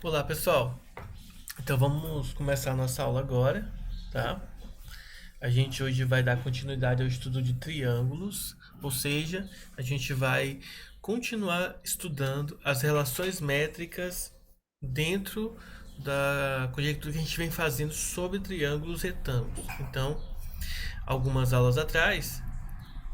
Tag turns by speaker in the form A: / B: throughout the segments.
A: Olá pessoal, então vamos começar a nossa aula agora, tá? A gente hoje vai dar continuidade ao estudo de triângulos, ou seja, a gente vai continuar estudando as relações métricas dentro da conjectura que a gente vem fazendo sobre triângulos retângulos. Então, algumas aulas atrás,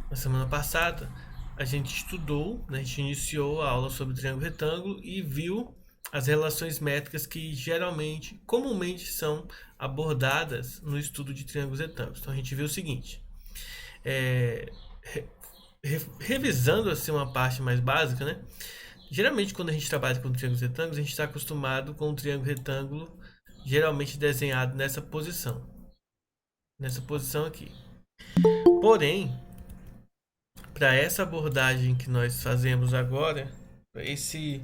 A: na semana passada, a gente estudou, né, a gente iniciou a aula sobre triângulo retângulo e viu as relações métricas que geralmente, comumente são abordadas no estudo de triângulos retângulos. Então a gente viu o seguinte, é, revisando assim uma parte mais básica, né? Geralmente quando a gente trabalha com triângulos retângulos, a gente está acostumado com um triângulo retângulo geralmente desenhado nessa posição aqui. Porém, para essa abordagem que nós fazemos agora, esse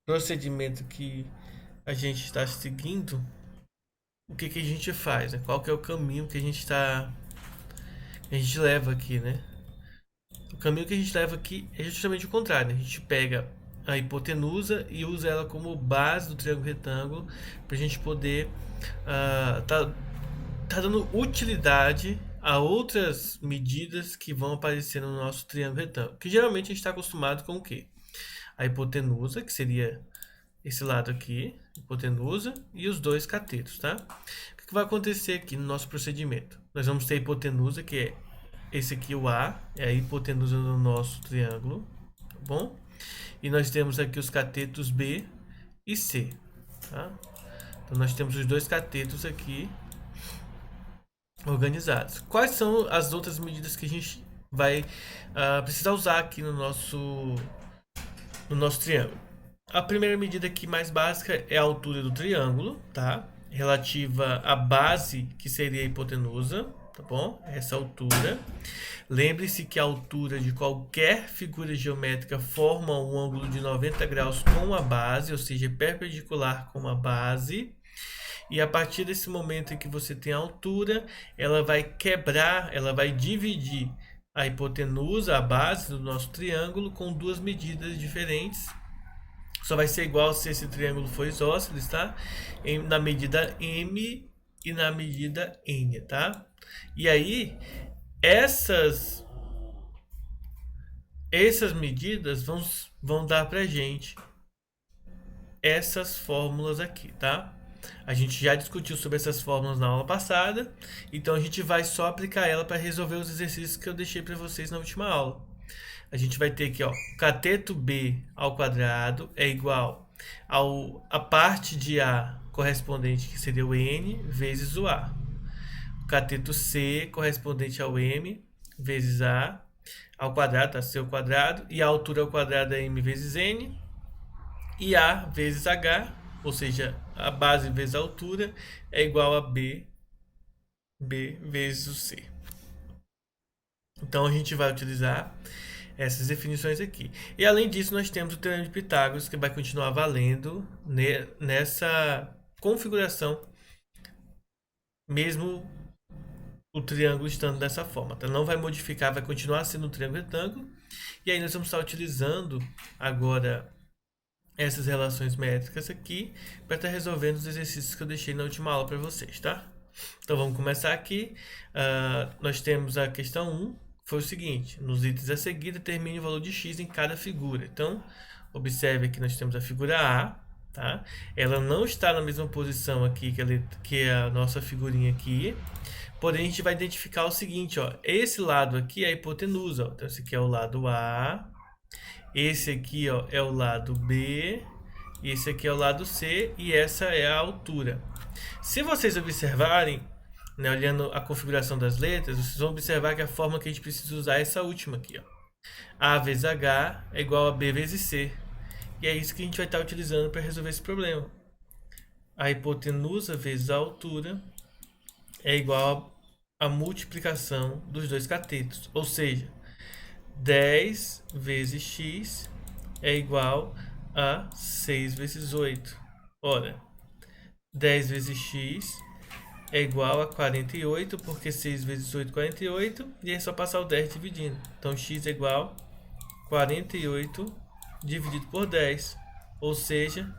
A: procedimento que a gente está seguindo, o que, que a gente faz? Né? Qual que é o caminho que a gente leva aqui, né? O caminho que a gente leva aqui é justamente o contrário. Né? A gente pega a hipotenusa e usa ela como base do triângulo retângulo para a gente poder tá dando utilidade a outras medidas que vão aparecer no nosso triângulo retângulo. Que geralmente a gente está acostumado com o quê? A hipotenusa, que seria esse lado aqui, hipotenusa, e os dois catetos, tá? O que vai acontecer aqui no nosso procedimento? Nós vamos ter a hipotenusa, que é esse aqui, o A, é a hipotenusa do nosso triângulo, tá bom? E nós temos aqui os catetos B e C, tá? Então nós temos os dois catetos aqui organizados. Quais são as outras medidas que a gente vai precisar usar aqui no nosso triângulo? A primeira medida aqui mais básica é a altura do triângulo, tá? Relativa à base, que seria a hipotenusa, tá bom? Essa altura. Lembre-se que a altura de qualquer figura geométrica forma um ângulo de 90 graus com a base, ou seja, perpendicular com a base. E a partir desse momento em que você tem a altura, ela vai quebrar, ela vai dividir a hipotenusa, a base do nosso triângulo, com duas medidas diferentes. Só vai ser igual se esse triângulo for isósceles, tá? Na medida M e na medida N, tá? E aí, essas medidas vão dar pra gente essas fórmulas aqui, tá? A gente já discutiu sobre essas fórmulas na aula passada, então a gente vai só aplicar ela para resolver os exercícios que eu deixei para vocês na última aula. A gente vai ter aqui, ó, cateto B ao quadrado é igual a parte de A correspondente, que seria o N, vezes o A. O cateto C correspondente ao M vezes A ao quadrado, tá? C ao quadrado, e a altura ao quadrado é M vezes N, e A vezes H, ou seja, a base vezes a altura, é igual a B vezes o C. Então a gente vai utilizar essas definições aqui. E além disso, nós temos o Teorema de Pitágoras, que vai continuar valendo nessa configuração, mesmo o triângulo estando dessa forma. Então não vai modificar, vai continuar sendo um triângulo retângulo. E aí nós vamos estar utilizando agora essas relações métricas aqui para estar resolvendo os exercícios que eu deixei na última aula para vocês, tá? Então vamos começar aqui. Nós temos a questão 1, foi o seguinte: nos itens a seguir, determine o valor de x em cada figura. Então, observe que nós temos a figura A, tá? Ela não está na mesma posição aqui que a nossa figurinha aqui. Porém, a gente vai identificar o seguinte, ó, esse lado aqui é a hipotenusa, ó. Então esse aqui é o lado A, esse aqui, ó, é o lado B, e esse aqui é o lado C, e essa é a altura. Se vocês observarem, né, olhando a configuração das letras, vocês vão observar que a forma que a gente precisa usar é essa última aqui, ó. A vezes H é igual a B vezes C. E é isso que a gente vai estar utilizando para resolver esse problema. A hipotenusa vezes a altura é igual a multiplicação dos dois catetos. Ou seja, 10 vezes x é igual a 6 vezes 8. Ora, 10 vezes x é igual a 48, porque 6 vezes 8 é 48, e é só passar o 10 dividindo. Então x é igual a 48 dividido por 10, ou seja,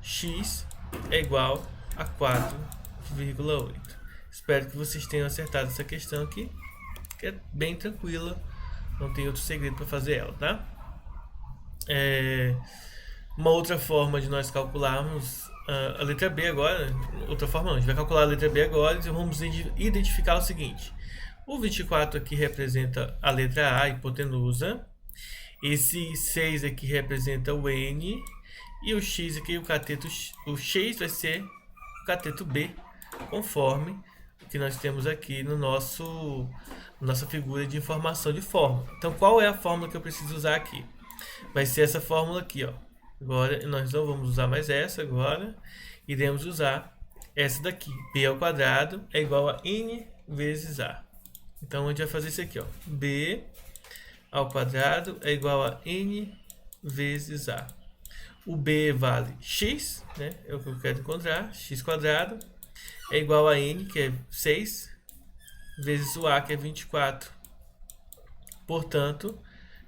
A: x é igual a 4,8. Espero que vocês tenham acertado essa questão aqui, que é bem tranquila, não tem outro segredo para fazer ela, tá? Uma outra forma de nós calcularmos a letra B agora, outra forma não, a gente vai calcular a letra B agora e vamos identificar o seguinte: o 24 aqui representa a letra A, a hipotenusa, esse 6 aqui representa o N, e o X aqui, o X vai ser o cateto B, conforme o que nós temos aqui no nossa figura de informação de fórmula. Então, qual é a fórmula que eu preciso usar aqui? Vai ser essa fórmula aqui, ó. Agora, nós não vamos usar mais essa agora. Iremos usar essa daqui. B ao quadrado é igual a N vezes A. Então, a gente vai fazer isso aqui, ó. B ao quadrado é igual a N vezes A. O B vale X, né? É o que eu quero encontrar. X quadrado é igual a N, que é 6, vezes o A, que é 24. Portanto,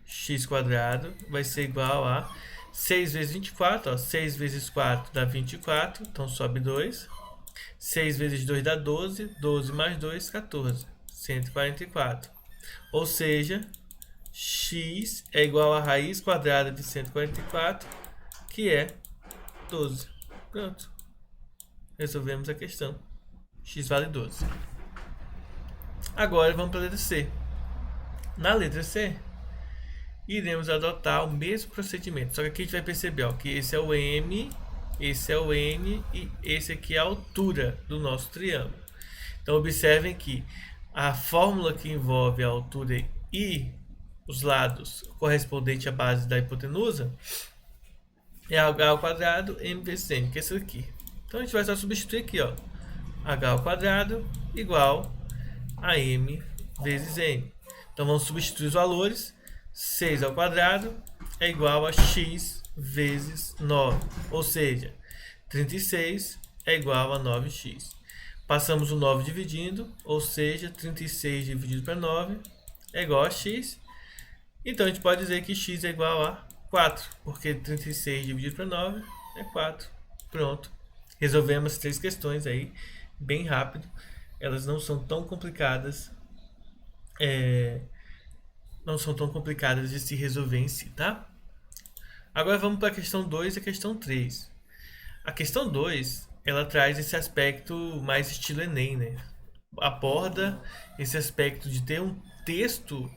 A: x quadrado vai ser igual a 6 vezes 24, ó, 6 vezes 4 dá 24, então sobe 2. 6 vezes 2 dá 12, 12 mais 2, 14, 144. Ou seja, x é igual a raiz quadrada de 144, que é 12. Pronto. Resolvemos a questão. X vale 12. Agora vamos para a letra C. Na letra C, iremos adotar o mesmo procedimento. Só que aqui a gente vai perceber, ó, que esse é o M, esse é o N e esse aqui é a altura do nosso triângulo. Então observem que a fórmula que envolve a altura e os lados correspondente à base da hipotenusa é h ao quadrado m vezes n, que é isso aqui. Então a gente vai só substituir aqui, ó, h ao quadrado igual a m vezes n. Então vamos substituir os valores. 6 ao quadrado é igual a x vezes 9, ou seja, 36 é igual a 9x. Passamos o 9 dividindo, ou seja, 36 dividido para 9 é igual a x. Então a gente pode dizer que x é igual a 4, porque 36 dividido para 9 é 4. Pronto. Resolvemos as 3 questões aí, bem rápido. Elas não são tão complicadas. Não são tão complicadas de se resolver em si, tá? Agora vamos para a questão 2 e a questão 3. A questão 2, ela traz esse aspecto mais estilo Enem, né? Aborda esse aspecto de ter um texto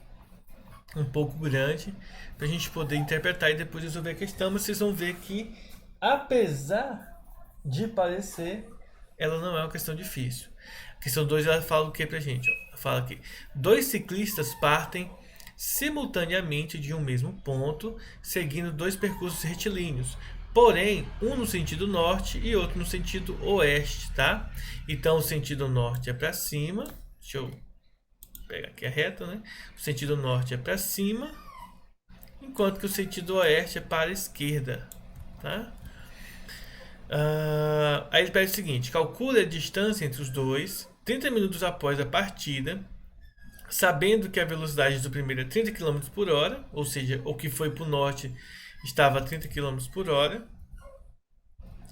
A: um pouco grande para a gente poder interpretar e depois resolver a questão, mas vocês vão ver que, apesar de parecer, ela não é uma questão difícil. A questão 2, ela fala o que pra gente? Ó? Ela fala que 2 ciclistas partem simultaneamente de um mesmo ponto, seguindo 2 percursos retilíneos, porém um no sentido norte e outro no sentido oeste, tá? Então o sentido norte é para cima, deixa eu pegar aqui a reta, né? O sentido norte é para cima, enquanto que o sentido oeste é para a esquerda, tá? Aí ele pede o seguinte: calcule a distância entre os dois 30 minutos após a partida, sabendo que a velocidade do primeiro é 30 km por hora, ou seja, o que foi para o norte estava a 30 km por hora,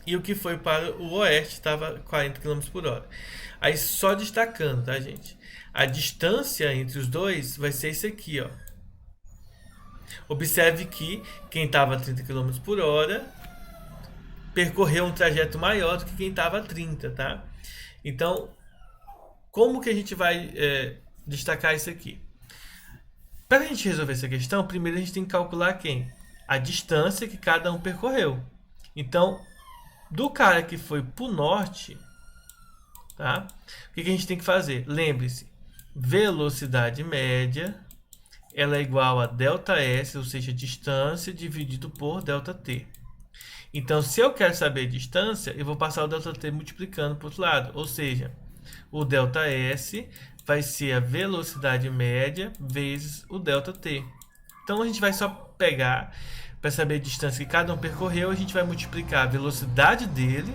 A: e o que foi para o oeste estava 40 km por hora. Aí só destacando, tá, gente? A distância entre os dois vai ser isso aqui, ó. Observe que quem estava a 30 km por hora percorreu um trajeto maior do que quem estava a 30, tá? Então, como que a gente vai destacar isso aqui? Para a gente resolver essa questão, primeiro a gente tem que calcular quem? A distância que cada um percorreu. Então, do cara que foi para o norte, tá? O que a gente tem que fazer? Lembre-se, velocidade média, ela é igual a ΔS, ou seja, distância dividido por ΔT. Então, se eu quero saber a distância, eu vou passar o ΔT multiplicando para o outro lado. Ou seja, o ΔS vai ser a velocidade média vezes o ΔT. Então, a gente vai só pegar, para saber a distância que cada um percorreu, a gente vai multiplicar a velocidade dele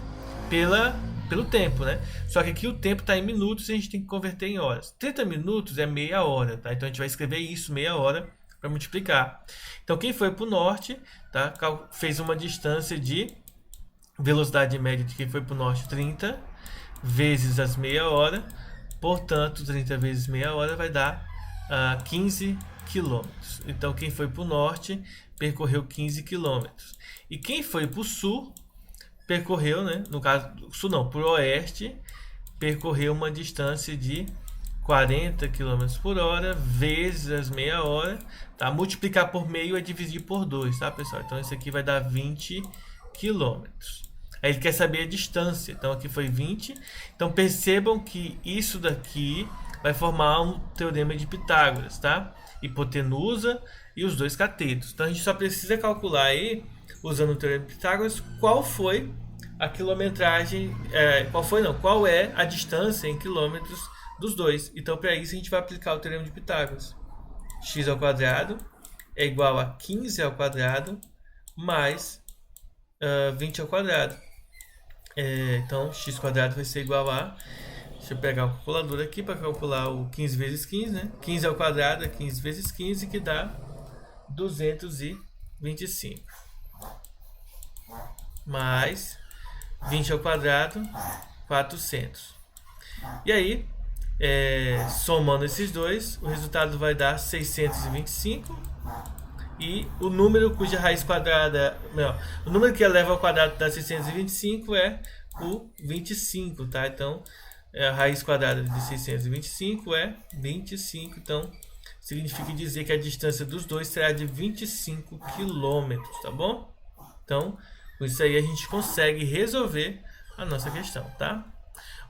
A: pelo tempo, né? Só que aqui o tempo está em minutos e a gente tem que converter em horas. 30 minutos é meia hora, tá? Então, a gente vai escrever isso, meia hora, para multiplicar. Então, quem foi para o norte, tá, fez uma distância de velocidade média de quem foi para o norte 30 vezes as meia hora, portanto 30 vezes meia hora vai dar 15 quilômetros. Então quem foi para o norte percorreu 15 quilômetros. E quem foi para o sul percorreu, né, no caso, sul não, para o oeste, percorreu uma distância de 40 km por hora vezes as meia hora, tá? Multiplicar por meio é dividir por 2, tá, pessoal? Então isso aqui vai dar 20 km. Aí ele quer saber a distância, então aqui foi 20. Então percebam que isso daqui vai formar um teorema de Pitágoras, tá? Hipotenusa e os dois catetos. Então a gente só precisa calcular aí, usando o teorema de Pitágoras, qual foi a quilometragem, qual é a distância em quilômetros dos dois. Então para isso a gente vai aplicar o teorema de Pitágoras. X ao quadrado é igual a 15 ao quadrado mais 20 ao quadrado. Então x quadrado vai ser igual a, deixa eu pegar uma calculadora aqui para calcular o 15 vezes 15, né? 15 ao quadrado é 15 vezes 15, que dá 225. Mais 20 ao quadrado, 400. E aí, somando esses dois, o resultado vai dar 625. E o número cuja raiz quadrada, o número que eleva ao quadrado dá 625 é o 25, tá? Então, a raiz quadrada de 625 é 25. Então, significa dizer que a distância dos dois será de 25 quilômetros, tá bom? Então, com isso aí a gente consegue resolver a nossa questão, tá?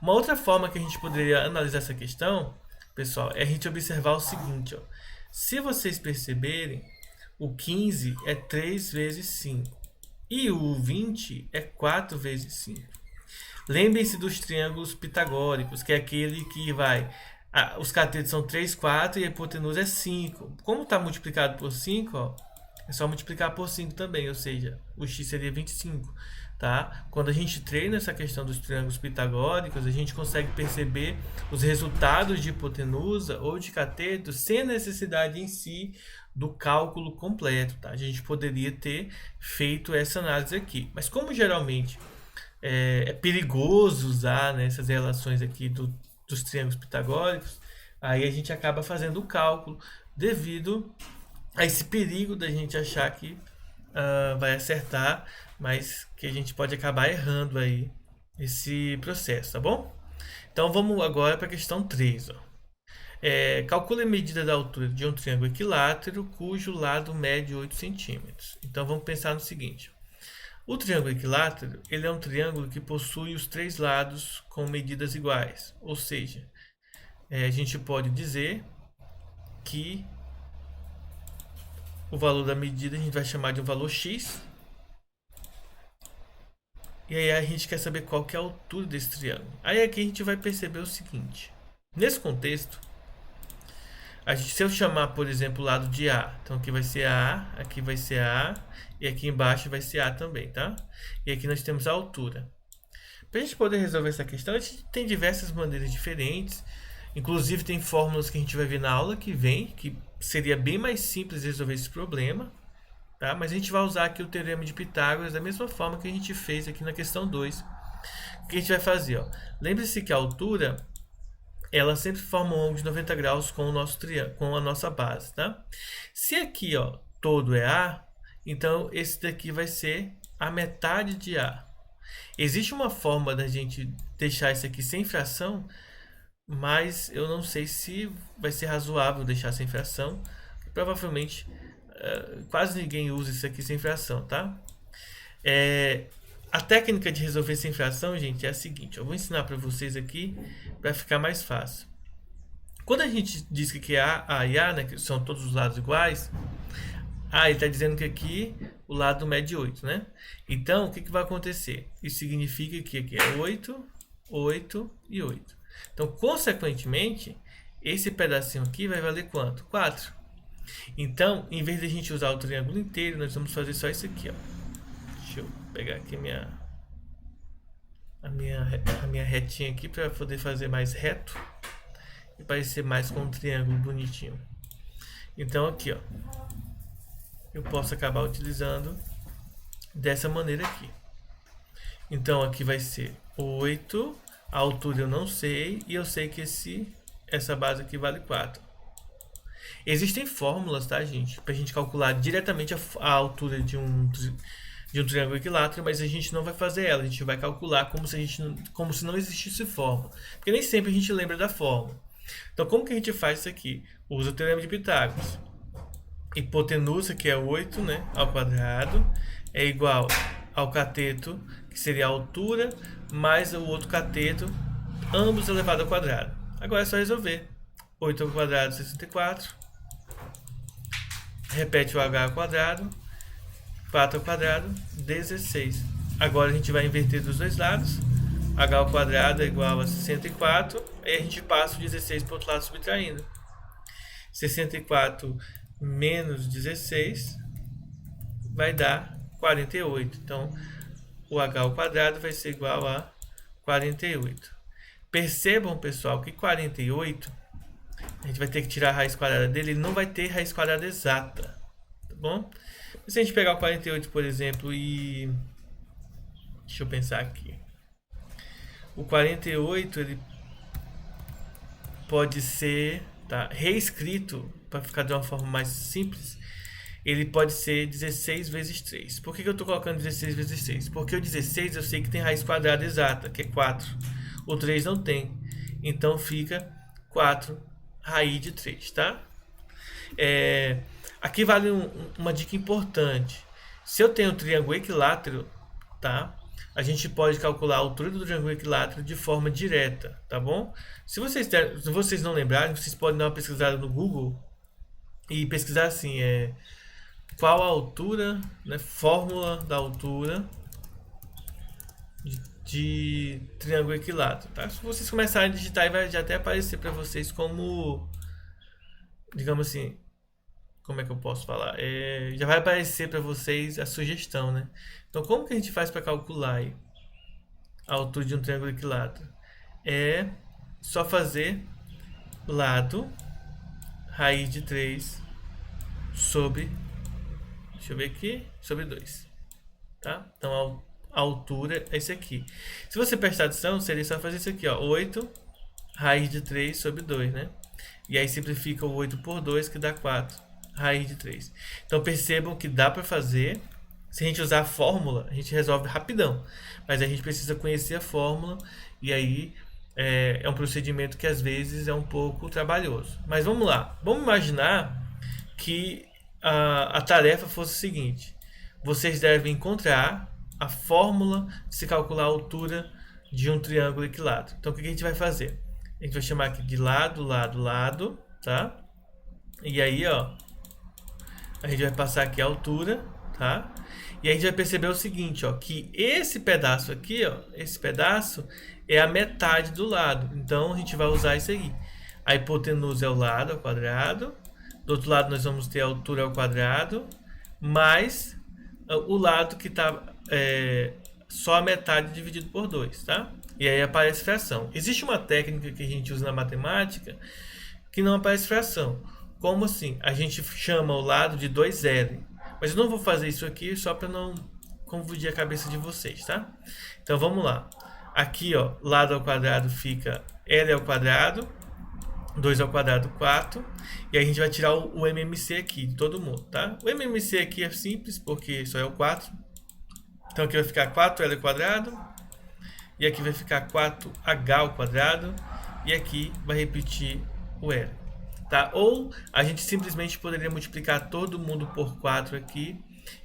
A: Uma outra forma que a gente poderia analisar essa questão, pessoal, é a gente observar o seguinte, ó. Se vocês perceberem, o 15 é 3 vezes 5 e o 20 é 4 vezes 5. Lembrem-se dos triângulos pitagóricos, que é aquele que vai... os catetos são 3, 4 e a hipotenusa é 5. Como está multiplicado por 5, ó, é só multiplicar por 5 também, ou seja, o x seria 25. Tá? Quando a gente treina essa questão dos triângulos pitagóricos, a gente consegue perceber os resultados de hipotenusa ou de cateto sem a necessidade em si do cálculo completo. Tá? A gente poderia ter feito essa análise aqui, mas como geralmente é perigoso usar, né, essas relações aqui dos triângulos pitagóricos, aí a gente acaba fazendo o cálculo devido a esse perigo da gente achar que vai acertar, mas que a gente pode acabar errando aí esse processo, tá bom? Então vamos agora para a questão 3. Ó. Calcule a medida da altura de um triângulo equilátero cujo lado mede 8 centímetros. Então vamos pensar no seguinte. O triângulo equilátero ele é um triângulo que possui os três lados com medidas iguais. Ou seja, a gente pode dizer que o valor da medida a gente vai chamar de um valor x. E aí a gente quer saber qual que é a altura desse triângulo. Aí aqui a gente vai perceber o seguinte. Nesse contexto, se eu chamar, por exemplo, o lado de A, então aqui vai ser A, aqui vai ser A, e aqui embaixo vai ser A também, tá? E aqui nós temos a altura. Para a gente poder resolver essa questão, a gente tem diversas maneiras diferentes. Inclusive tem fórmulas que a gente vai ver na aula que vem, que seria bem mais simples resolver esse problema. Tá? Mas a gente vai usar aqui o teorema de Pitágoras da mesma forma que a gente fez aqui na questão 2. O que a gente vai fazer? Lembre-se que a altura ela sempre forma um ângulo de 90 graus com o nosso triângulo, com a nossa base. Tá? Se aqui todo é A, então esse daqui vai ser a metade de A. Existe uma forma da gente deixar isso aqui sem fração, mas eu não sei se vai ser razoável deixar sem fração. Provavelmente quase ninguém usa isso aqui sem fração, tá? A técnica de resolver sem fração, gente, é a seguinte. Eu vou ensinar para vocês aqui para ficar mais fácil. Quando a gente diz que é A e A, né, que são todos os lados iguais, ele está dizendo que aqui o lado mede 8, né? Então, o que vai acontecer? Isso significa que aqui é 8, 8 e 8. Então, consequentemente, esse pedacinho aqui vai valer quanto? 4. Então, em vez de a gente usar o triângulo inteiro, nós vamos fazer só isso aqui, ó. Deixa eu pegar aqui a minha retinha aqui para poder fazer mais reto e parecer mais com um triângulo bonitinho. Então, aqui, ó, eu posso acabar utilizando dessa maneira aqui. Então aqui vai ser 8, a altura eu não sei, e eu sei que essa base aqui vale 4. Existem fórmulas, tá, gente? Pra gente calcular diretamente a altura de um triângulo equilátero, mas a gente não vai fazer ela. A gente vai calcular como se não existisse fórmula. Porque nem sempre a gente lembra da fórmula. Então, como que a gente faz isso aqui? Usa o teorema de Pitágoras. Hipotenusa, que é 8, né, ao quadrado, é igual ao cateto, que seria a altura, mais o outro cateto, ambos elevado ao quadrado. Agora é só resolver. 8 ao quadrado, 64. Repete o h ao quadrado. 4 ao quadrado, 16. Agora a gente vai inverter dos dois lados. H ao quadrado é igual a 64. E a gente passa o 16 para o outro lado subtraindo. 64 menos 16 vai dar 48. Então, o h ao quadrado vai ser igual a 48. Percebam, pessoal, que 48, a gente vai ter que tirar a raiz quadrada dele. Ele não vai ter raiz quadrada exata, tá bom? Se a gente pegar o 48, por exemplo, e... deixa eu pensar aqui. O 48, ele pode ser, tá, reescrito, para ficar de uma forma mais simples. Ele pode ser 16 vezes 3. Por que eu estou colocando 16 vezes 3? Porque o 16 eu sei que tem raiz quadrada exata, que é 4. O 3 não tem. Então fica 4 raiz de 3, tá? Aqui vale uma dica importante. Se eu tenho um triângulo equilátero, tá? A gente pode calcular a altura do triângulo equilátero de forma direta, tá bom? Se vocês não lembrarem, vocês podem dar uma pesquisada no Google e pesquisar assim, qual a altura, né, fórmula da altura de triângulo equilátero, tá? Se vocês começarem a digitar, vai já até aparecer para vocês como, digamos assim, como é que eu posso falar? Já vai aparecer para vocês a sugestão, né? Então, como que a gente faz para calcular aí a altura de um triângulo equilátero? É só fazer lado raiz de 3 sobre, deixa eu ver aqui, sobre 2, tá? Então, a altura é esse aqui. Se você prestar atenção, seria só fazer isso aqui, ó, 8 raiz de 3 sobre 2, né? E aí simplifica o 8 por 2, que dá 4 raiz de 3. Então percebam que dá para fazer. Se a gente usar a fórmula, a gente resolve rapidão. Mas a gente precisa conhecer a fórmula. E aí é um procedimento que às vezes é um pouco trabalhoso. Mas vamos lá. Vamos imaginar que a tarefa fosse o seguinte. Vocês devem encontrar a fórmula de se calcular a altura de um triângulo equilátero. Então o que a gente vai fazer? A gente vai chamar aqui de lado, lado, lado, tá? E aí, ó, a gente vai passar aqui a altura, tá? E a gente vai perceber o seguinte, ó, que esse pedaço aqui, ó, esse pedaço é a metade do lado. Então a gente vai usar isso aí. A hipotenusa é o lado ao quadrado. Do outro lado nós vamos ter a altura ao quadrado, mais o lado que está só a metade dividido por 2, tá? E aí aparece fração. Existe uma técnica que a gente usa na matemática que não aparece fração. Como assim? A gente chama o lado de 2L. Mas eu não vou fazer isso aqui só para não confundir a cabeça de vocês, tá? Então vamos lá. Aqui, ó, lado ao quadrado fica L ao quadrado, 2 ao quadrado, 4. E aí a gente vai tirar o MMC aqui, de todo mundo, tá? O MMC aqui é simples, porque só é o 4. Então aqui vai ficar 4L ao quadrado. E aqui vai ficar 4H ao quadrado. E aqui vai repetir o L. Tá? Ou a gente simplesmente poderia multiplicar todo mundo por 4 aqui.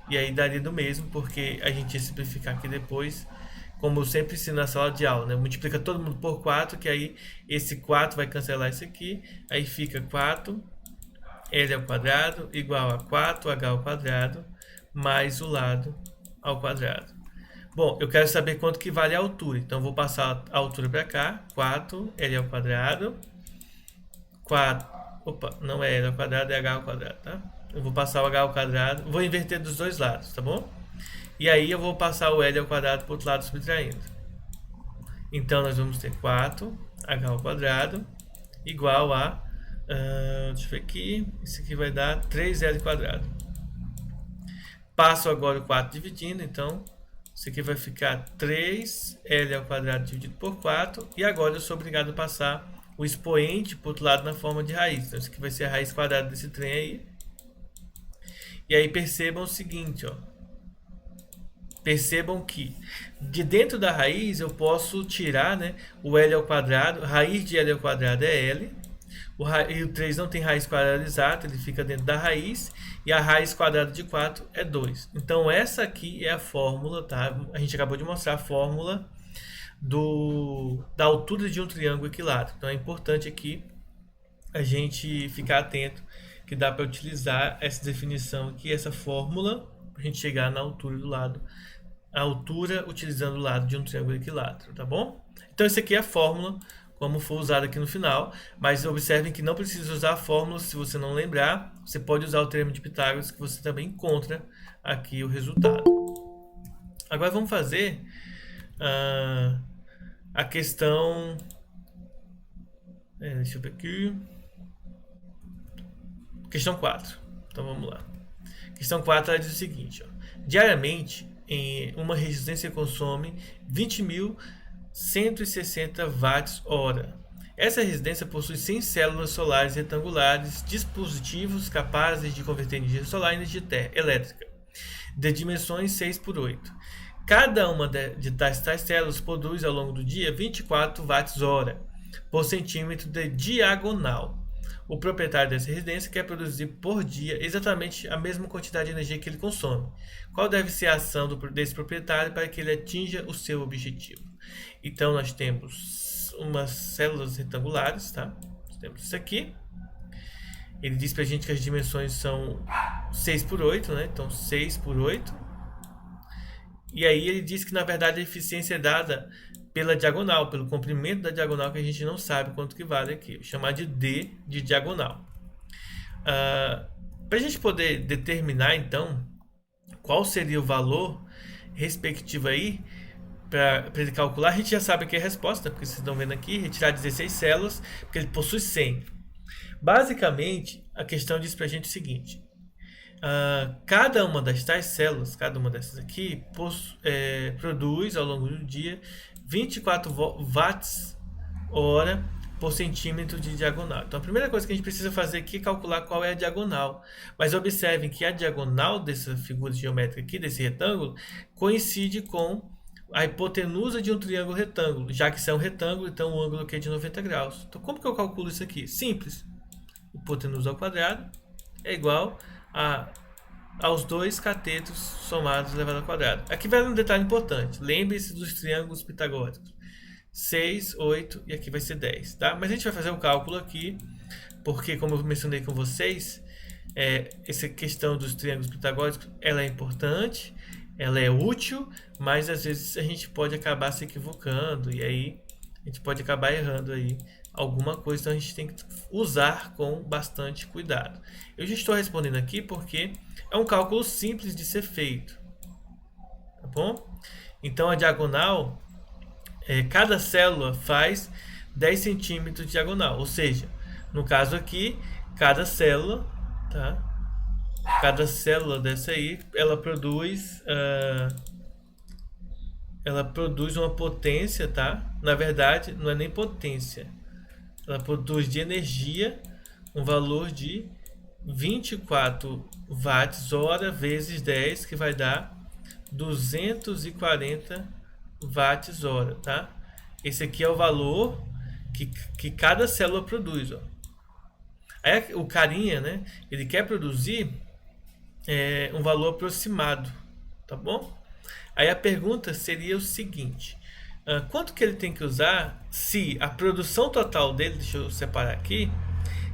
A: E aí daria do mesmo, porque a gente ia simplificar aqui depois. Como eu sempre ensino na sala de aula, né? Multiplica todo mundo por 4, que aí esse 4 vai cancelar isso aqui. Aí fica 4 L ao quadrado igual a 4H ao quadrado mais o lado ao quadrado. Bom, eu quero saber quanto que vale a altura. Então, eu vou passar a altura para cá. 4L ao quadrado. 4... Opa, não é L ao quadrado, é H ao quadrado, tá? Eu vou passar o H ao quadrado. Vou inverter dos dois lados, tá bom? E aí eu vou passar o L ao quadrado para o outro lado subtraindo. Então, nós vamos ter 4H ao quadrado igual a... deixa eu ver aqui. Isso aqui vai dar 3L quadrado. Passo agora o 4 dividindo, então Isso aqui vai ficar 3L ao quadrado dividido por 4. E agora eu sou obrigado a passar o expoente para o outro lado na forma de raiz. Então isso aqui vai ser a raiz quadrada desse trem aí. E aí percebam o seguinte, ó. Percebam que de dentro da raiz eu posso tirar, né, o L ao quadrado. Raiz de L ao quadrado é L. E o 3 não tem raiz quadrada exata, ele fica dentro da raiz. E a raiz quadrada de 4 é 2. Então essa aqui é a fórmula, tá? A gente acabou de mostrar a fórmula da altura de um triângulo equilátero. Então é importante aqui a gente ficar atento que dá para utilizar essa definição aqui, essa fórmula, para a gente chegar na altura do lado, a altura utilizando o lado de um triângulo equilátero, tá bom? Então essa aqui é a fórmula, como for usada aqui no final, mas observem que não precisa usar a fórmula se você não lembrar, você pode usar o teorema de Pitágoras que você também encontra aqui o resultado. Agora vamos fazer a questão, deixa eu ver aqui, questão 4, então vamos lá. Questão 4 ela diz o seguinte, ó, diariamente uma resistência consome 20.160 watts-hora. Essa resistência possui 100 células solares retangulares, dispositivos capazes de converter energia solar em energia elétrica, de dimensões 6 por 8. Cada uma de tais células produz ao longo do dia 24 watts-hora por centímetro de diagonal. O proprietário dessa residência quer produzir por dia exatamente a mesma quantidade de energia que ele consome. Qual deve ser a ação desse proprietário para que ele atinja o seu objetivo? Então, nós temos umas células retangulares, tá? Temos isso aqui. Ele diz para a gente que as dimensões são 6 por 8, né? Então, 6 por 8. E aí ele diz que, na verdade, a eficiência é dada pela diagonal, pelo comprimento da diagonal, que a gente não sabe quanto que vale aqui. Vou chamar de D de diagonal. Para a gente poder determinar, então, qual seria o valor respectivo aí, para ele calcular, a gente já sabe aqui a resposta, porque vocês estão vendo aqui, retirar 16 células, porque ele possui 100. Basicamente, a questão diz para a gente o seguinte, cada uma das tais células, cada uma dessas aqui, produz ao longo do dia 24 watts-hora por centímetro de diagonal. Então a primeira coisa que a gente precisa fazer aqui é calcular qual é a diagonal. Mas observem que a diagonal dessa figura geométrica aqui, desse retângulo, coincide com a hipotenusa de um triângulo retângulo. Já que isso é um retângulo, então o ângulo aqui é de 90 graus. Então como que eu calculo isso aqui? Simples. Hipotenusa ao quadrado é igual aos dois catetos somados elevado ao quadrado. Aqui vai um detalhe importante. Lembre-se dos triângulos pitagóricos. 6, 8 e aqui vai ser 10, tá? Mas a gente vai fazer o cálculo aqui, porque como eu mencionei com vocês, essa questão dos triângulos pitagóricos, ela é importante, ela é útil, mas às vezes a gente pode acabar se equivocando e aí a gente pode acabar errando aí alguma coisa, então a gente tem que usar com bastante cuidado. Eu já estou respondendo aqui porque é um cálculo simples de ser feito, tá bom? Então a diagonal, cada célula faz 10 centímetros de diagonal, ou seja, no caso aqui, cada célula, tá? Cada célula dessa aí, ela produz uma potência, tá? Na verdade, não é nem potência. Ela produz de energia um valor de 24 watts-hora vezes 10, que vai dar 240 watts-hora, tá? Esse aqui é o valor que cada célula produz, ó. Aí o carinha, né? Ele quer produzir um valor aproximado, tá bom? Aí a pergunta seria o seguinte: quanto que ele tem que usar se a produção total dele, deixa eu separar aqui,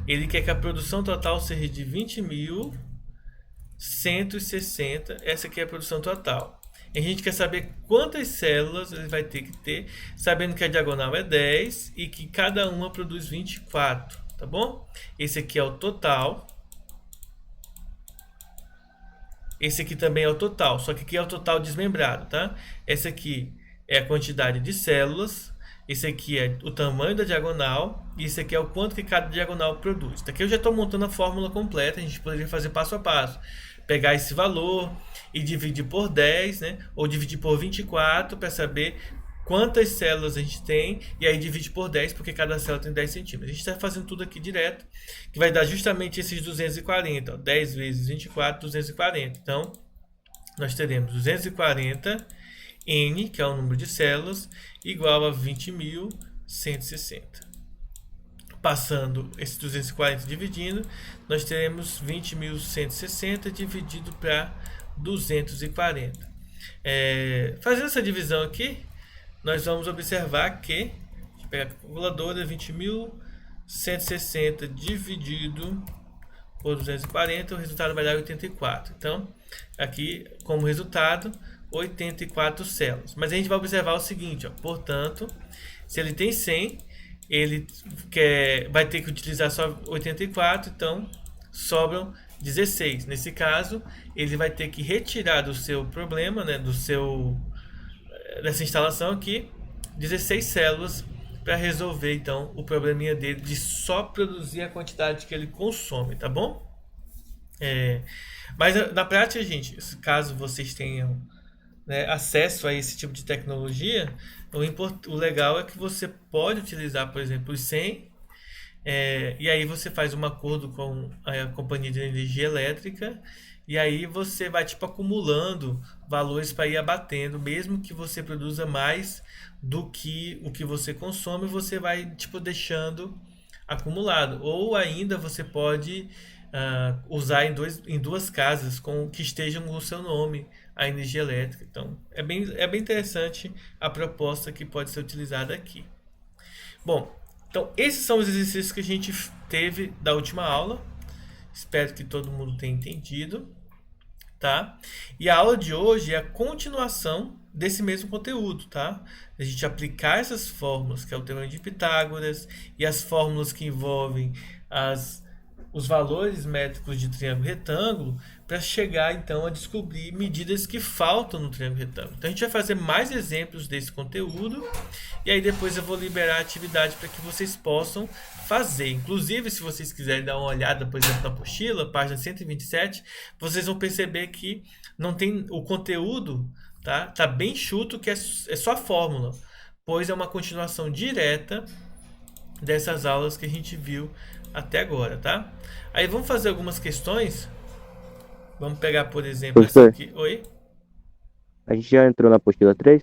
A: ele quer que a produção total seja de 20.160, essa aqui é a produção total. A gente quer saber quantas células ele vai ter que ter, sabendo que a diagonal é 10 e que cada uma produz 24, tá bom? Esse aqui é o total. Esse aqui também é o total, só que aqui é o total desmembrado, tá? Essa aqui é a quantidade de células Esse aqui é o tamanho da diagonal e esse aqui é o quanto que cada diagonal produz. Daqui eu já estou montando a fórmula completa, a gente poderia fazer passo a passo. Pegar esse valor e dividir por 10, né? Ou dividir por 24 para saber quantas células a gente tem, e aí divide por 10, porque cada célula tem 10 centímetros. A gente está fazendo tudo aqui direto, que vai dar justamente esses 240. Ó, 10 vezes 24, 240. Então, nós teremos 240 N, que é o número de células, igual a 20.160. Passando esse 240 dividindo, nós teremos 20.160 dividido para 240. Fazendo essa divisão aqui, nós vamos observar que, deixa eu pegar a calculadora, 20.160 dividido por 240, o resultado vai dar 84. Então, aqui, como resultado, 84 células. Mas a gente vai observar o seguinte, ó, portanto, se ele tem 100, ele vai ter que utilizar só 84, então sobram 16. Nesse caso, ele vai ter que retirar do seu problema, né, dessa instalação aqui, 16 células para resolver então o probleminha dele de só produzir a quantidade que ele consome, tá bom? Mas na prática, gente, caso vocês tenham, né, acesso a esse tipo de tecnologia, o legal é que você pode utilizar, por exemplo, os 100, e aí você faz um acordo com a companhia de energia elétrica, e aí você vai tipo acumulando valores para ir abatendo, mesmo que você produza mais do que o que você consome, você vai tipo deixando acumulado. Ou ainda você pode usar em duas casas com que estejam no seu nome a energia elétrica. Então é bem interessante a proposta que pode ser utilizada aqui. Bom, então esses são os exercícios que a gente teve da última aula. Espero que todo mundo tenha entendido, tá? E a aula de hoje é a continuação desse mesmo conteúdo, tá? A gente aplicar essas fórmulas, que é o Teorema de Pitágoras, e as fórmulas que envolvem os valores métricos de triângulo retângulo, para chegar então a descobrir medidas que faltam no triângulo retângulo. Então a gente vai fazer mais exemplos desse conteúdo, e aí depois eu vou liberar a atividade para que vocês possam fazer. Inclusive, se vocês quiserem dar uma olhada, por exemplo, na apostila, página 127, vocês vão perceber que não tem o conteúdo, tá bem enxuto, que é só a fórmula, pois é uma continuação direta dessas aulas que a gente viu até agora, tá? Aí vamos fazer algumas questões. Vamos pegar, por exemplo, essa aqui. Oi?
B: A gente já entrou na apostila 3?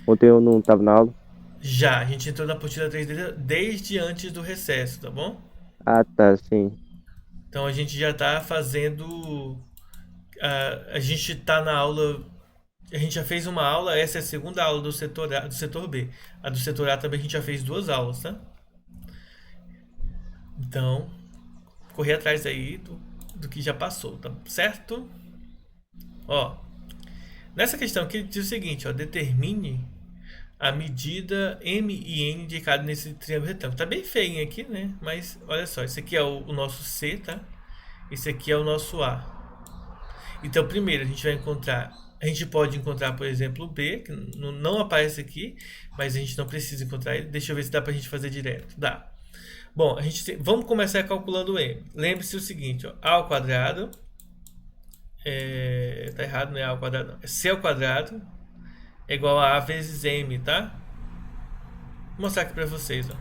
B: Ontem eu não estava na aula.
A: Já, a gente entrou na apostila 3 desde antes do recesso, tá bom?
B: Ah, tá, sim.
A: Então a gente já tá fazendo. A gente tá na aula. A gente já fez uma aula, essa é a segunda aula do setor A, do setor B. A do setor A também a gente já fez 2 aulas, tá? Então, correr atrás aí do que já passou, tá certo? Ó, nessa questão aqui diz o seguinte, ó, determine a medida M e N indicada nesse triângulo retângulo. Tá bem feio aqui, né? Mas olha só, esse aqui é o nosso C, tá? Esse aqui é o nosso A. Então, primeiro a gente pode encontrar, por exemplo, o B, que não aparece aqui, mas a gente não precisa encontrar ele. Deixa eu ver se dá pra gente fazer direto. Dá. Bom, vamos começar calculando o M. Lembre-se o seguinte, ó, A ao quadrado, tá errado, não é A ao quadrado não, é C ao quadrado é igual a A vezes M, tá? Vou mostrar aqui pra vocês, ó.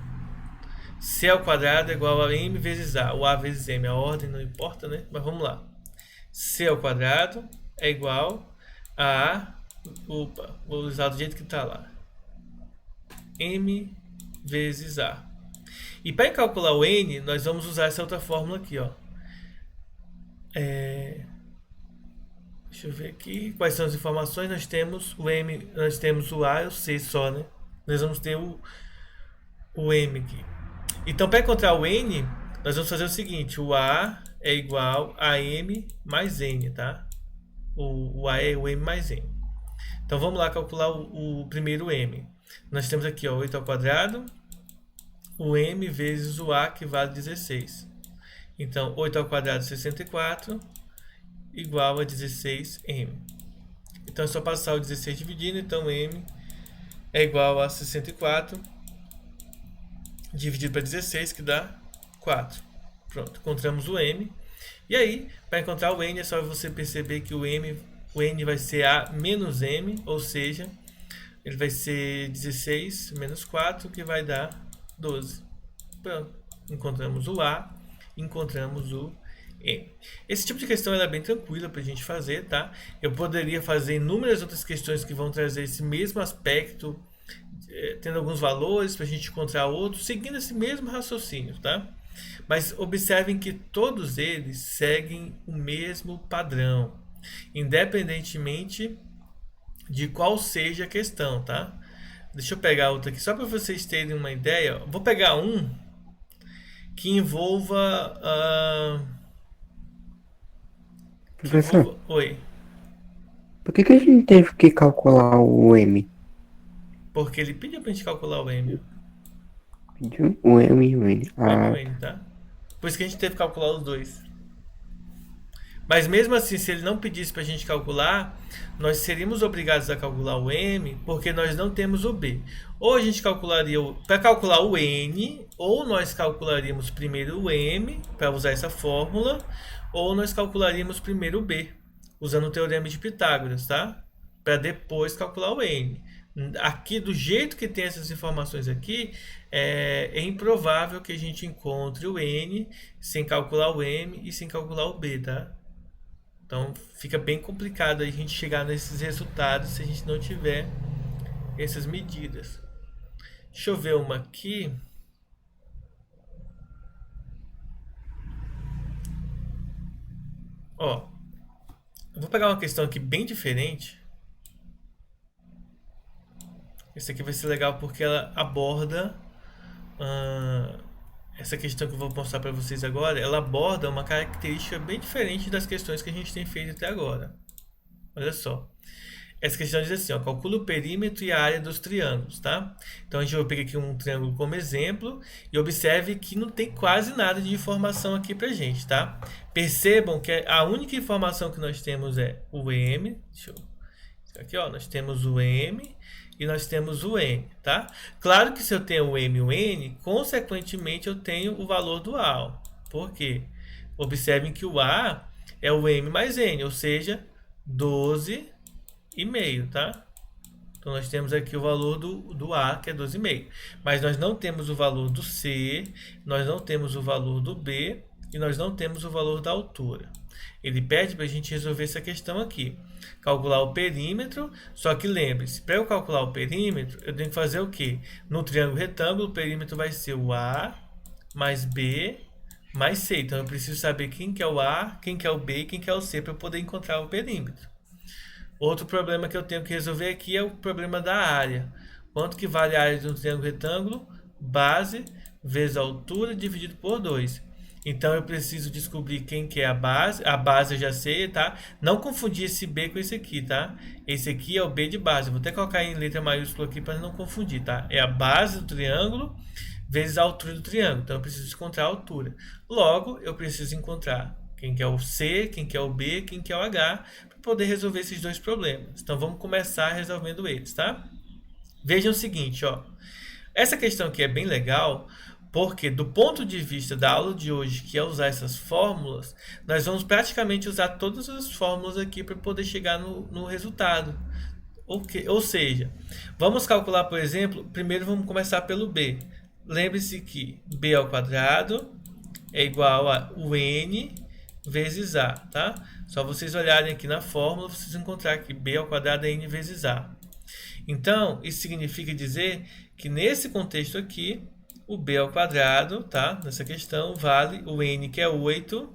A: C ao quadrado é igual a M vezes A, ou A vezes M, a ordem não importa, né? Mas vamos lá. C ao quadrado é igual a vou usar do jeito que tá lá. M vezes A. E para calcular o N, nós vamos usar essa outra fórmula aqui, ó. Deixa eu ver aqui quais são as informações. Nós temos o M, nós temos o A e o C só, né? Nós vamos ter o M aqui. Então, para encontrar o N, nós vamos fazer o seguinte: o A é igual a M mais N, tá? O A é o M mais N. Então, vamos lá calcular o primeiro M. Nós temos aqui, ó, 8 ao quadrado. O M vezes o A, que vale 16. Então, 8 ao quadrado, 64, igual a 16M. Então, é só passar o 16 dividindo. Então, M é igual a 64 dividido para 16, que dá 4. Pronto, encontramos o m. E aí, para encontrar o n, é só você perceber que o n vai ser a menos m, ou seja, ele vai ser 16 menos 4, que vai dar 12. Pronto, encontramos o a, encontramos o m. Esse tipo de questão é bem tranquila para a gente fazer, tá? Eu poderia fazer inúmeras outras questões que vão trazer esse mesmo aspecto, tendo alguns valores para a gente encontrar outros, seguindo esse mesmo raciocínio, tá? Mas observem que todos eles seguem o mesmo padrão, independentemente de qual seja a questão, tá? Deixa eu pegar outra aqui, só para vocês terem uma ideia. Vou pegar um que envolva...
C: Professor,
A: Oi.
C: por que a gente teve que calcular o M?
A: Porque ele pediu pra gente calcular o M.
C: Pediu o M e o N.
A: O M e o N, tá? Por isso que a gente teve que calcular os dois. Mas mesmo assim, se ele não pedisse pra gente calcular, nós seríamos obrigados a calcular o M, porque nós não temos o B. Ou a gente calcularia, para calcular o N, ou nós calcularíamos primeiro o M, para usar essa fórmula, ou nós calcularíamos primeiro o B, usando o teorema de Pitágoras, tá? Para depois calcular o N. Aqui, do jeito que tem essas informações aqui, é improvável que a gente encontre o N sem calcular o M e sem calcular o B, tá? Então fica bem complicado a gente chegar nesses resultados se a gente não tiver essas medidas. Deixa eu ver uma aqui. Ó, eu vou pegar uma questão aqui bem diferente. Essa aqui vai ser legal porque ela aborda essa questão que eu vou mostrar para vocês agora. Ela aborda uma característica bem diferente das questões que a gente tem feito até agora. Olha só. Essa questão diz assim, ó, calcula o perímetro e a área dos triângulos, tá? Então a gente vai pegar aqui um triângulo como exemplo e observe que não tem quase nada de informação aqui pra gente, tá? Percebam que a única informação que nós temos é o M. Deixa eu... Aqui, ó, nós temos o M e nós temos o N, tá? Claro que se eu tenho o M e o N, consequentemente eu tenho o valor do A. Ó. Por quê? Observem que o A é o M mais N, ou seja, 12,5, tá? Então nós temos aqui o valor do A, que é 12,5. Mas nós não temos o valor do C, nós não temos o valor do B e nós não temos o valor da altura. Ele pede para a gente resolver essa questão aqui. Calcular o perímetro, só que lembre-se, para eu calcular o perímetro, eu tenho que fazer o quê? No triângulo retângulo, o perímetro vai ser o A mais B mais C. Então eu preciso saber quem que é o A, quem que é o B e quem que é o C para eu poder encontrar o perímetro. Outro problema que eu tenho que resolver aqui é o problema da área. Quanto que vale a área de um triângulo retângulo? Base vezes a altura dividido por 2. Então eu preciso descobrir quem que é a base. A base eu já sei, tá? Não confundir esse B com esse aqui, tá? Esse aqui é o B de base. Vou até colocar em letra maiúscula aqui para não confundir, tá? É a base do triângulo vezes a altura do triângulo. Então eu preciso encontrar a altura. Logo, eu preciso encontrar quem que é o C, quem que é o B, quem que é o H, para poder resolver esses dois problemas. Então vamos começar resolvendo eles, tá? Vejam o seguinte, ó. Essa questão aqui é bem legal, porque do ponto de vista da aula de hoje, que é usar essas fórmulas, nós vamos praticamente usar todas as fórmulas aqui para poder chegar no resultado. Ou seja, vamos calcular, por exemplo, primeiro vamos começar pelo B. Lembre-se que B ao quadrado é igual a o N vezes A, tá? Só vocês olharem aqui na fórmula, vocês vão encontrar que B ao quadrado é N vezes A. Então, isso significa dizer que nesse contexto aqui, o B ao quadrado, tá? Nessa questão, vale o N, que é 8,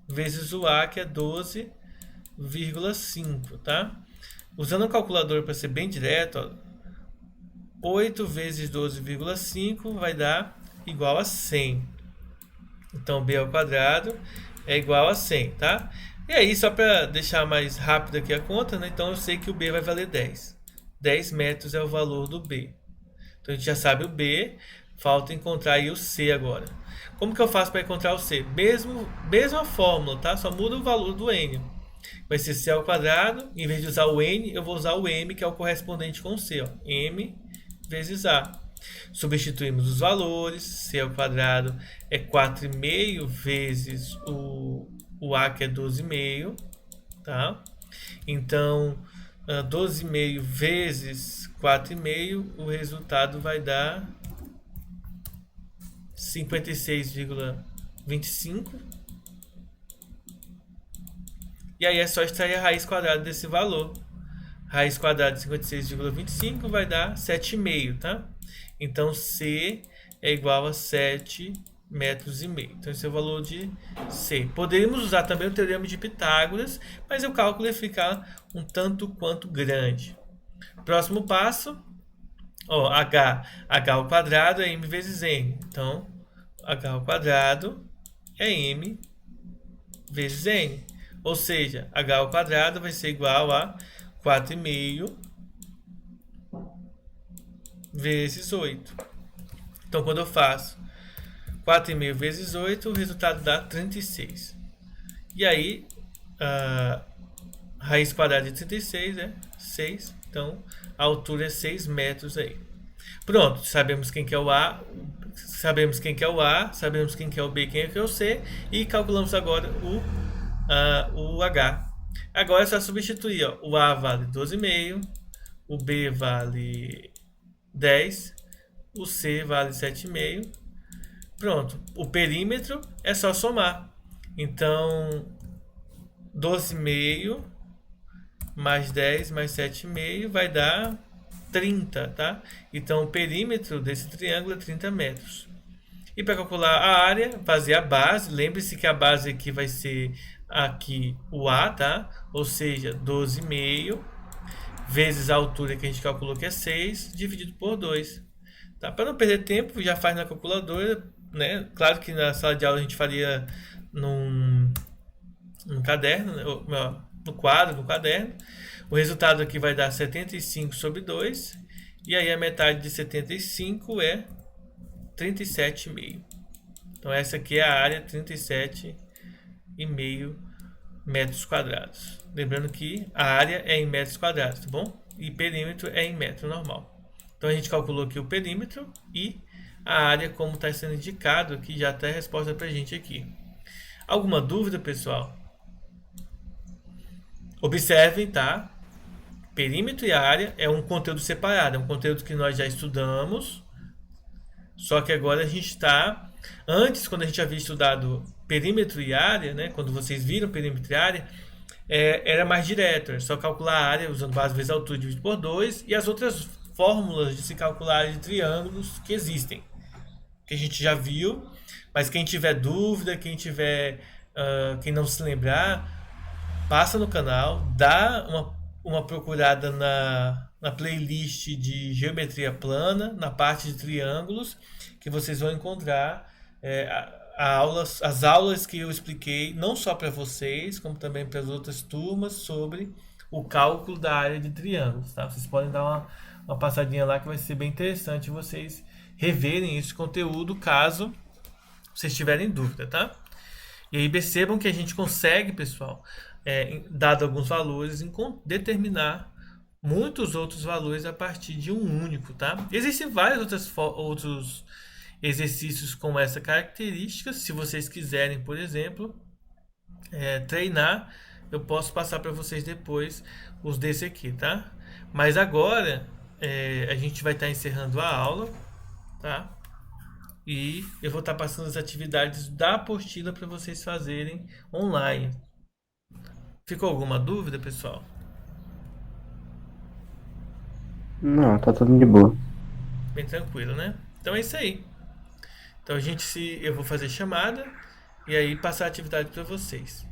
A: vezes o A, que é 12,5, tá? Usando o calculador para ser bem direto, ó, 8 vezes 12,5 vai dar igual a 100. Então, B ao quadrado é igual a 100, tá? E aí, só para deixar mais rápido aqui a conta, né? Então eu sei que o B vai valer 10. 10 metros é o valor do B. Então a gente já sabe o B, falta encontrar aí o C agora. Como que eu faço para encontrar o C? Mesma fórmula, tá? Só muda o valor do N. Vai ser C ao quadrado, em vez de usar o N, eu vou usar o M, que é o correspondente com o C, ó. M vezes A. Substituímos os valores. C ao quadrado é 4,5 vezes o A, que é 12,5, tá? Então, 12,5 vezes 4,5, o resultado vai dar 56,25. E aí é só extrair a raiz quadrada desse valor. Raiz quadrada de 56,25 vai dar 7,5, tá? Então, C é igual a 7,5 metros. Então, esse é o valor de C. Poderíamos usar também o teorema de Pitágoras, mas o cálculo ia ficar um tanto quanto grande. Próximo passo, H ao quadrado é M vezes N. Então, H ao quadrado é M vezes N. Ou seja, H ao quadrado vai ser igual a 4,5 vezes 8. Então, quando eu faço 4,5 vezes 8, o resultado dá 36. E aí, a raiz quadrada de 36 é 6. Então, a altura é 6 metros aí. Pronto, sabemos quem que é o A, sabemos quem que é o A, sabemos quem que é o B, quem que é o C, e calculamos agora o H. Agora é só substituir, ó. O A vale 12,5, o B vale 10, o C vale 7,5. Pronto, o perímetro é só somar. Então, 12,5 mais 10 mais 7,5 vai dar 30, tá? Então, o perímetro desse triângulo é 30 metros. E para calcular a área, fazer a base. Lembre-se que a base aqui vai ser aqui o A, tá? Ou seja, 12,5 vezes a altura que a gente calculou, que é 6, dividido por 2. Tá? Para não perder tempo, já faz na calculadora, né? Claro que na sala de aula a gente faria num caderno, né? No quadro, no caderno. O resultado aqui vai dar 75 sobre 2. E aí a metade de 75 é 37,5. Então essa aqui é a área, 37,5 metros quadrados. Lembrando que a área é em metros quadrados, tá bom? E perímetro é em metro normal. Então a gente calculou aqui o perímetro e a área, como está sendo indicado aqui, já está a resposta para a gente aqui. Alguma dúvida, pessoal? Observem, tá? Perímetro e área é um conteúdo separado, é um conteúdo que nós já estudamos, só que agora a gente está... Antes, quando a gente havia estudado perímetro e área, né, quando vocês viram perímetro e área, era mais direto, é só calcular a área usando base vezes altura dividido por 2 e as outras fórmulas de se calcular a área de triângulos que existem, que a gente já viu, mas quem tiver dúvida, quem quem não se lembrar, passa no canal, dá uma procurada na playlist de geometria plana, na parte de triângulos, que vocês vão encontrar as aulas que eu expliquei, não só para vocês, como também para as outras turmas, sobre o cálculo da área de triângulos. Tá? Vocês podem dar uma passadinha lá, que vai ser bem interessante vocês reverem esse conteúdo, caso vocês tiverem dúvida. Tá? E aí percebam que a gente consegue, pessoal, dado alguns valores, determinar muitos outros valores a partir de um único, tá? Existem vários outros exercícios com essa característica. Se vocês quiserem, por exemplo, treinar, eu posso passar para vocês depois os desse aqui, tá? Mas agora a gente vai estar encerrando a aula, tá? E eu vou estar passando as atividades da apostila para vocês fazerem online. Ficou alguma dúvida, pessoal?
C: Não, tá tudo de boa.
A: Bem tranquilo, né? Então é isso aí. Então eu vou fazer chamada e aí passar a atividade para vocês.